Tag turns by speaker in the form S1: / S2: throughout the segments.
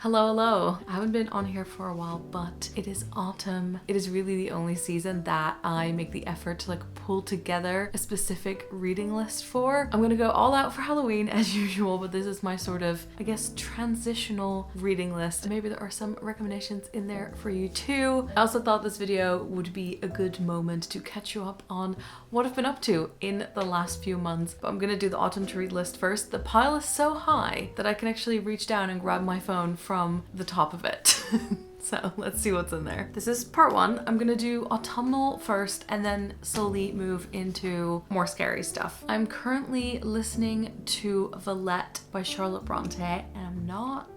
S1: Hello, hello. I haven't been on here for a while, but it is autumn. It is really the only season that I make the effort to pull together a specific reading list for. I'm gonna go all out for Halloween as usual, but this is my sort of, I guess, transitional reading list. Maybe there are some recommendations in there for you too. I also thought this video would be a good moment to catch you up on what I've been up to in the last few months. But I'm gonna do the autumn to read list first. The pile is so high that I can actually reach down and grab my phone from the top of it. So let's see what's in there. This is part one. I'm gonna do autumnal first and then slowly move into more scary stuff. I'm currently listening to Villette by Charlotte Brontë and I'm not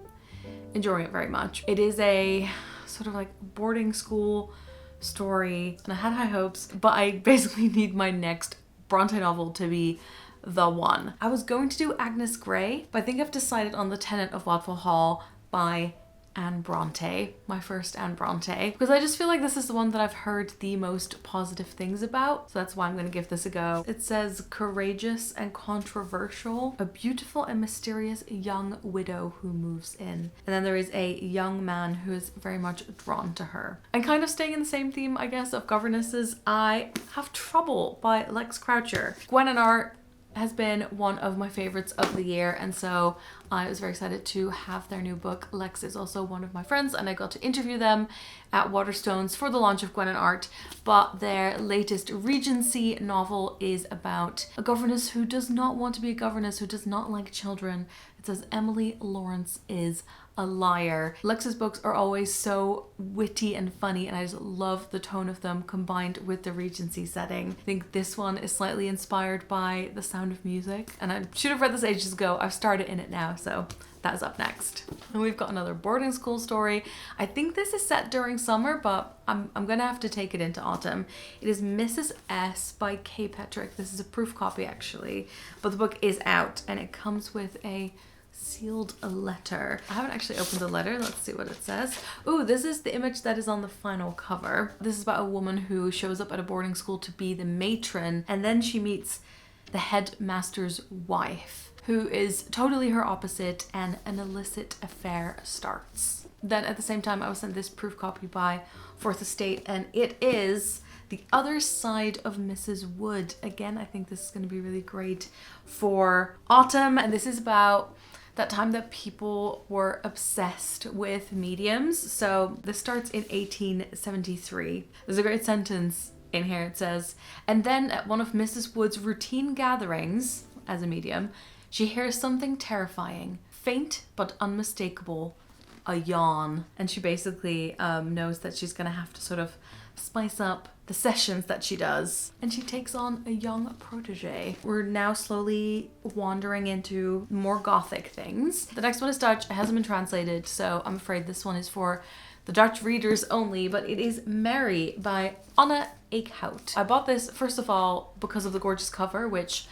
S1: enjoying it very much. It is a sort of boarding school story and I had high hopes, but I basically need my next Brontë novel to be the one. I was going to do Agnes Grey, but I think I've decided on The Tenant of Wildfell Hall by Anne Brontë, my first Anne Brontë, because I just feel like this is the one that I've heard the most positive things about, so that's why I'm going to give this a go. It says, courageous and controversial, a beautiful and mysterious young widow who moves in. And then there is a young man who is very much drawn to her. And kind of staying in the same theme, I guess, of governesses, I Have Trouble by Lex Croucher. Gwen and Art has been one of my favorites of the year, and so I was very excited to have their new book. Lex is also one of my friends and I got to interview them at Waterstones for the launch of Gwen and Art, but their latest Regency novel is about a governess who does not want to be a governess, who does not like children. It says Emily Lawrence is a liar. Lex's books are always so witty and funny and I just love the tone of them combined with the Regency setting. I think this one is slightly inspired by The Sound of Music and I should have read this ages ago. I've started in it now, so that is up next. And we've got another boarding school story. I think this is set during summer, but I'm gonna have to take it into autumn. It is Mrs. S by Kay Petrick. This is a proof copy actually, but the book is out and it comes with a sealed letter. I haven't actually opened the letter. Let's see what it says. Ooh, this is the image that is on the final cover. This is about a woman who shows up at a boarding school to be the matron, and then she meets the headmaster's wife, who is totally her opposite, and an illicit affair starts. Then at the same time, I was sent this proof copy by Fourth Estate, and it is The Other Side of Mrs. Wood. Again, I think this is going to be really great for autumn, and this is about that time that people were obsessed with mediums. So this starts in 1873. There's a great sentence in here. It says, and then at one of Mrs. Wood's routine gatherings as a medium, she hears something terrifying, faint but unmistakable, a yawn. And she basically knows that she's gonna have to sort of spice up the sessions that she does, and she takes on a young protege. We're now slowly wandering into more Gothic things. The next one is Dutch. It hasn't been translated, so I'm afraid this one is for the Dutch readers only, but it is Mary by Anne Eekhout. I bought this first of all because of the gorgeous cover, which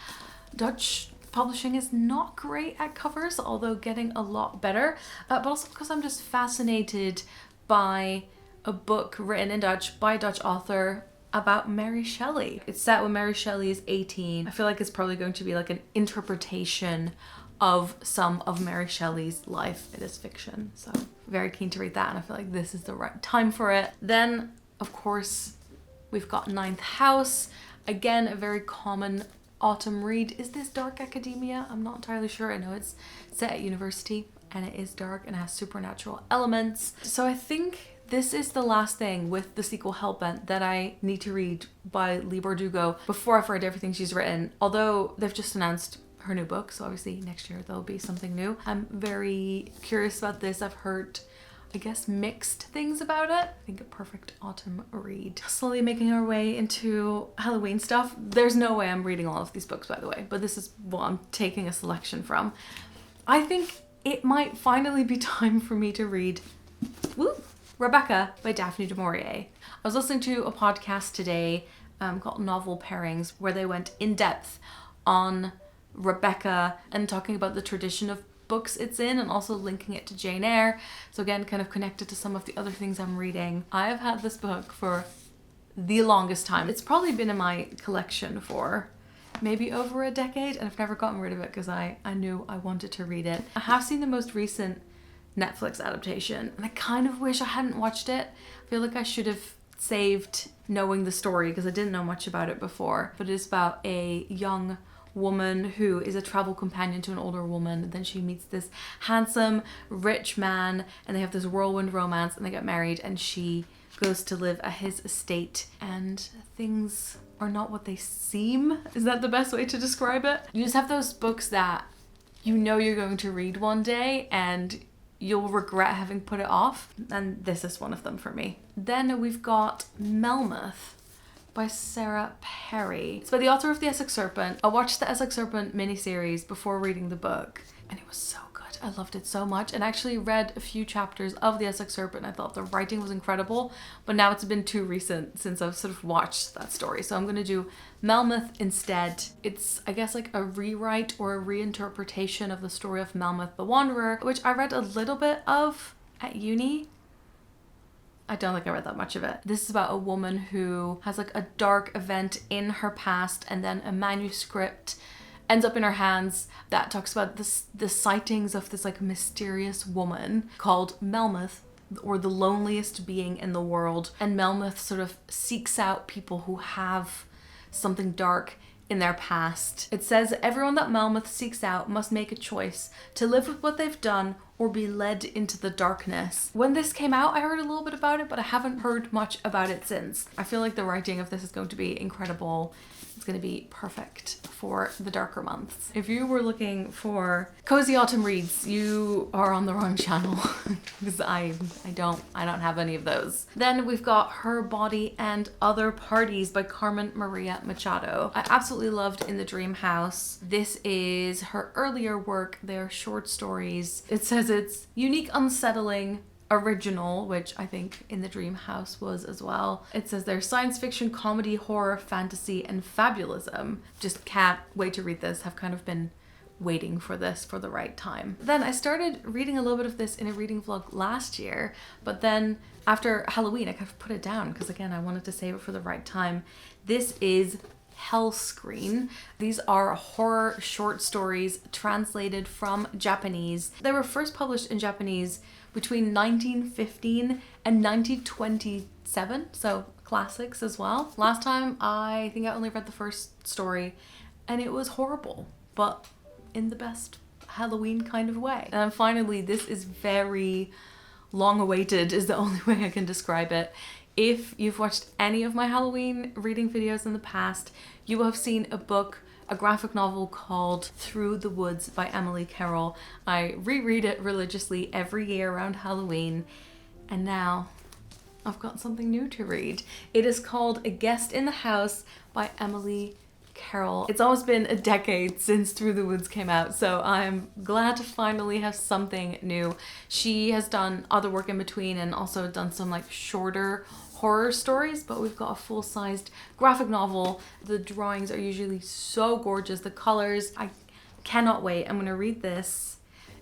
S1: Dutch publishing is not great at covers, although getting a lot better, but also because I'm just fascinated by a book written in Dutch by a Dutch author about Mary Shelley. It's set when Mary Shelley is 18. I feel like it's probably going to be an interpretation of some of Mary Shelley's life. It is fiction, so very keen to read that, and I feel like this is the right time for it. Then, of course, we've got Ninth House. Again, a very common autumn read. Is this dark academia? I'm not entirely sure. I know it's set at university and it is dark and has supernatural elements. So I think this is the last thing with the sequel Hellbent that I need to read by Leigh Bardugo before I've read everything she's written. Although they've just announced her new book, so obviously next year there'll be something new. I'm very curious about this. I've heard, I guess, mixed things about it. I think a perfect autumn read. Slowly making our way into Halloween stuff. There's no way I'm reading all of these books, by the way, but this is what I'm taking a selection from. I think it might finally be time for me to read Rebecca by Daphne du Maurier. I was listening to a podcast today called Novel Pairings, where they went in depth on Rebecca and talking about the tradition of books it's in and also linking it to Jane Eyre. So again, kind of connected to some of the other things I'm reading. I've had this book for the longest time. It's probably been in my collection for maybe over a decade, and I've never gotten rid of it because I knew I wanted to read it. I have seen the most recent Netflix adaptation. And I kind of wish I hadn't watched it. I feel like I should have saved knowing the story because I didn't know much about it before. But it's about a young woman who is a travel companion to an older woman. Then she meets this handsome, rich man and they have this whirlwind romance and they get married, and she goes to live at his estate and things are not what they seem. Is that the best way to describe it? You just have those books that you know you're going to read one day and you'll regret having put it off, and this is one of them for me. Then we've got Melmoth by Sarah Perry. It's by the author of The Essex Serpent. I watched the Essex Serpent miniseries before reading the book and it was so good. I loved it so much, and actually read a few chapters of The Essex Serpent. I thought the writing was incredible, but now it's been too recent since I've sort of watched that story. So I'm gonna do Melmoth instead. It's, I guess, like a rewrite or a reinterpretation of the story of Melmoth the Wanderer, which I read a little bit of at uni. I don't think I read that much of it. This is about a woman who has like a dark event in her past, and then a manuscript ends up in her hands that talks about the sightings of this like mysterious woman called Melmoth, or the loneliest being in the world. And Melmoth sort of seeks out people who have something dark in their past. It says everyone that Melmoth seeks out must make a choice to live with what they've done or be led into the darkness. When this came out, I heard a little bit about it, but I haven't heard much about it since. I feel like the writing of this is going to be incredible. It's going to be perfect for the darker months. If you were looking for cozy autumn reads, you are on the wrong channel because I don't have any of those. Then we've got Her Body and Other Parties by Carmen Maria Machado. I absolutely loved In the Dream House. This is her earlier work. They're short stories. It says it's unique, unsettling, original, which I think In the Dream House was as well. It says there's science fiction, comedy, horror, fantasy, and fabulism. Just can't wait to read this. Have kind of been waiting for this for the right time. Then I started reading a little bit of this in a reading vlog last year, but then after Halloween I kind of put it down because, again, I wanted to save it for the right time. This is Hellscreen. These are horror short stories translated from Japanese. They were first published in Japanese between 1915 and 1927, so classics as well. Last time I think I only read the first story and it was horrible, but in the best Halloween kind of way. And finally, this is very long awaited is the only way I can describe it. If you've watched any of my Halloween reading videos in the past, you will have seen a graphic novel called Through the Woods by Emily Carroll. I reread it religiously every year around Halloween, and now I've got something new to read. It is called A Guest in the House by Emily Carroll. It's almost been a decade since Through the Woods came out, so I'm glad to finally have something new. She has done other work in between and also done some like shorter horror stories, but we've got a full-sized graphic novel. The drawings are usually so gorgeous, the colors. I cannot wait. I'm gonna read this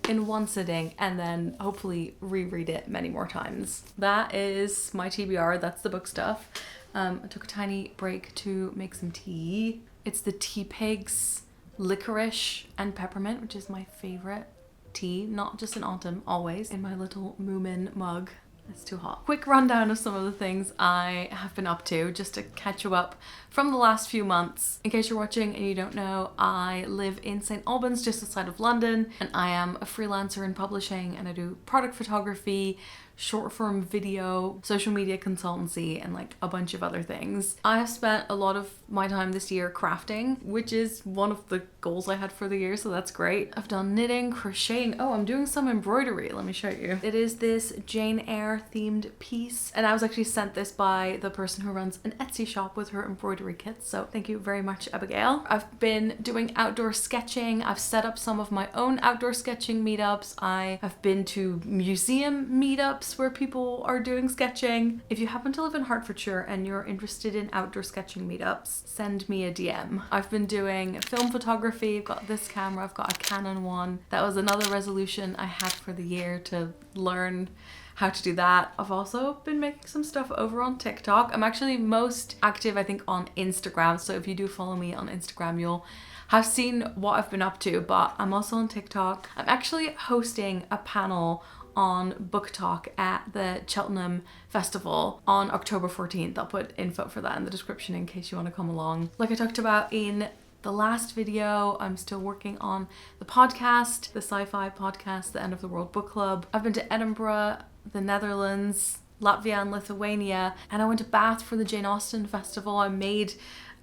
S1: in one sitting and then hopefully reread it many more times. That is my TBR. That's the book stuff. I took a tiny break to make some tea. It's the Tea Pigs licorice and peppermint, which is my favorite tea, not just in autumn, always, in my little Moomin mug. It's too hot. Quick rundown of some of the things I have been up to, just to catch you up from the last few months. In case you're watching and you don't know, I live in St. Albans, just outside of London, and I am a freelancer in publishing, and I do product photography, short form video, social media consultancy, and like a bunch of other things. I have spent a lot of my time this year crafting, which is one of the goals I had for the year, so that's great. I've done knitting, crocheting. Oh, I'm doing some embroidery. Let me show you. It is this Jane Eyre themed piece, and I was actually sent this by the person who runs an Etsy shop with her embroidery kits, so thank you very much, Abigail. I've been doing outdoor sketching. I've set up some of my own outdoor sketching meetups. I have been to museum meetups where people are doing sketching. If you happen to live in Hertfordshire and you're interested in outdoor sketching meetups, send me a DM. I've been doing film photography. I've got this camera. I've got a Canon one. That was another resolution I had for the year, to learn how to do that. I've also been making some stuff over on TikTok. I'm actually most active, I think, on Instagram. So if you do follow me on Instagram, you'll have seen what I've been up to, but I'm also on TikTok. I'm actually hosting a panel on book talk at the Cheltenham Festival on October 14th. I'll put info for that in the description in case you want to come along. Like I talked about in the last video, I'm still working on the podcast, the sci-fi podcast, the End of the World Book Club. I've been to Edinburgh, the Netherlands, Latvia and Lithuania, and I went to Bath for the Jane Austen Festival. I made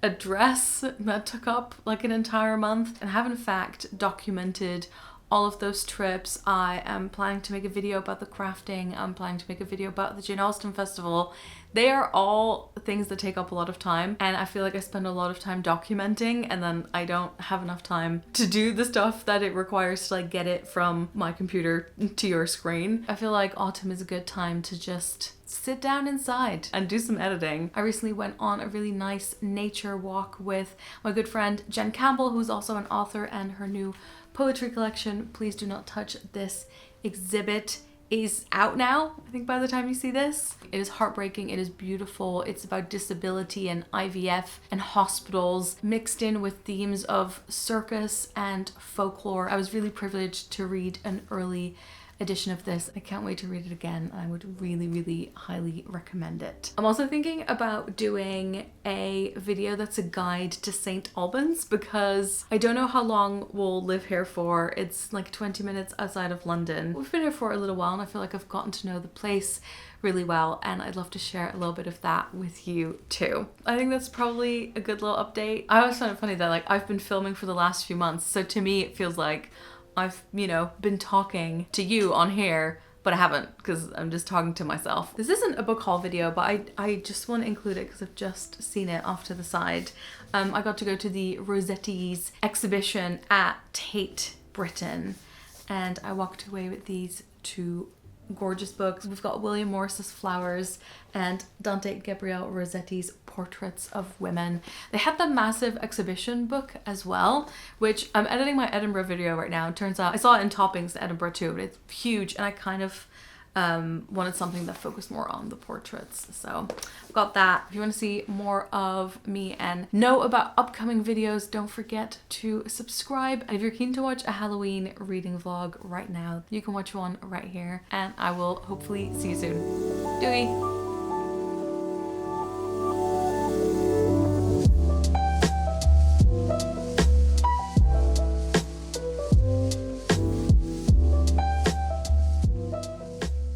S1: a dress that took up like an entire month and have in fact documented all of those trips. I am planning to make a video about the crafting. I'm planning to make a video about the Jane Austen Festival. They are all things that take up a lot of time, and I feel like I spend a lot of time documenting and then I don't have enough time to do the stuff that it requires to like get it from my computer to your screen. I feel like autumn is a good time to just sit down inside and do some editing. I recently went on a really nice nature walk with my good friend Jen Campbell, who's also an author, and her new poetry collection, Please Do Not Touch This Exhibit, is out now, I think by the time you see this. It is heartbreaking, it is beautiful. It's about disability and IVF and hospitals mixed in with themes of circus and folklore. I was really privileged to read an early edition of this. I can't wait to read it again. I would really, really highly recommend it. I'm also thinking about doing a video that's a guide to St. Albans because I don't know how long we'll live here for. It's like 20 minutes outside of London. We've been here for a little while and I feel like I've gotten to know the place really well, and I'd love to share a little bit of that with you too. I think that's probably a good little update. I always find it funny that like I've been filming for the last few months, so to me it feels like I've, you know, been talking to you on here, but I haven't because I'm just talking to myself. This isn't a book haul video, but I just want to include it because I've just seen it off to the side. I got to go to the Rossetti's exhibition at Tate Britain, and I walked away with these two gorgeous books. We've got William Morris's Flowers and Dante Gabriel Rossetti's Portraits of Women. They had the massive exhibition book as well, which I'm editing my Edinburgh video right now. It turns out I saw it in Toppings in Edinburgh too, but it's huge, and I kind of wanted something that focused more on the portraits. So I've got that. If you want to see more of me and know about upcoming videos, don't forget to subscribe. And if you're keen to watch a Halloween reading vlog right now, you can watch one right here, and I will hopefully see you soon. Doei!